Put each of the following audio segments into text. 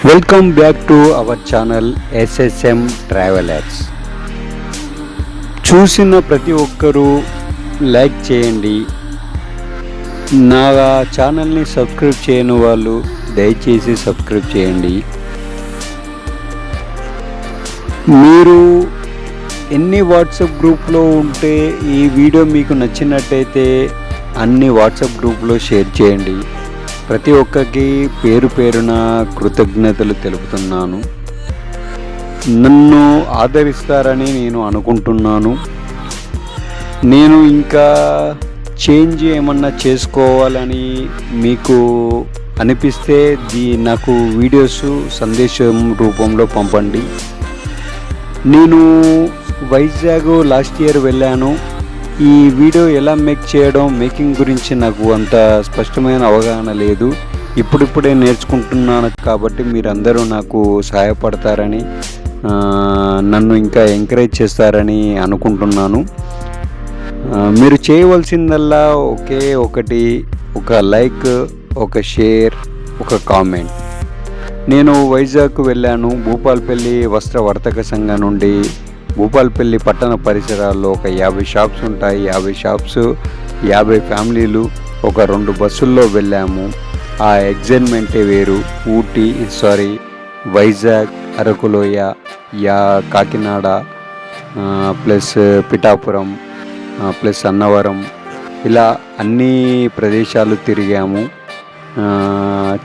Welcome back to our channel SSM travellers. చూసిన ప్రతి ఒక్కరూ లైక్ చేయండి. నా ఛానల్ని సబ్స్క్రైబ్ చేయని వాళ్ళు దయచేసి సబ్స్క్రైబ్ చేయండి. మీరు ఎన్ని వాట్సాప్ గ్రూప్లో ఉంటే ఈ వీడియో మీకు నచ్చినట్టయితే అన్ని వాట్సాప్ గ్రూప్లో షేర్ చేయండి. ప్రతి ఒక్కరికి పేరు పేరున కృతజ్ఞతలు తెలుపుతున్నాను. నన్ను ఆదరిస్తారని నేను అనుకుంటున్నాను. నేను ఇంకా చేంజ్ ఏమన్నా చేసుకోవాలని మీకు అనిపిస్తే నాకు వీడియోస్ సందేశం రూపంలో పంపండి. నేను వైజాగ్ లాస్ట్ ఇయర్ వెళ్ళాను. ఈ వీడియో ఎలా మేకింగ్ గురించి నాకు అంత స్పష్టమైన అవగాహన లేదు. ఇప్పుడిప్పుడే నేర్చుకుంటున్నాను కాబట్టి మీరందరూ నాకు సహాయపడతారని, నన్ను ఇంకా ఎంకరేజ్ చేస్తారని అనుకుంటున్నాను. మీరు చేయవలసిందల్లా ఒకే ఒకటి, ఒక లైక్, ఒక షేర్, ఒక కామెంట్. నేను వైజాగ్కు వెళ్ళాను. భూపాలపల్లి వస్త్ర వర్తక సంఘం నుండి భూపాలపల్లి పట్టణ పరిసరాల్లో ఒక 50 షాప్స్ ఉంటాయి. 50 షాప్స్, 50 ఫ్యామిలీలు, ఒక 2 బస్సుల్లో వెళ్ళాము. ఆ ఎగ్జైట్మెంటే వేరు. వైజాగ్, అరకులోయ, కాకినాడ, ప్లస్ పిఠాపురం, ప్లస్ అన్నవరం, ఇలా అన్ని ప్రదేశాలు తిరిగాము.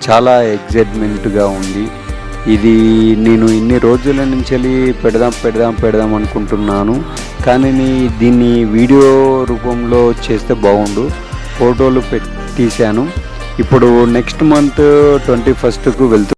చాలా ఎగ్జైట్మెంట్గా ఉంది. ఇది నేను ఇన్ని రోజుల నుంచి పెడదాం అనుకుంటున్నాను. కానీ దీన్ని వీడియో రూపంలో చేస్తే బాగుండు. ఫోటోలు తీశాను. ఇప్పుడు నెక్స్ట్ మంత్ 21కు వెళ్తున్నాను.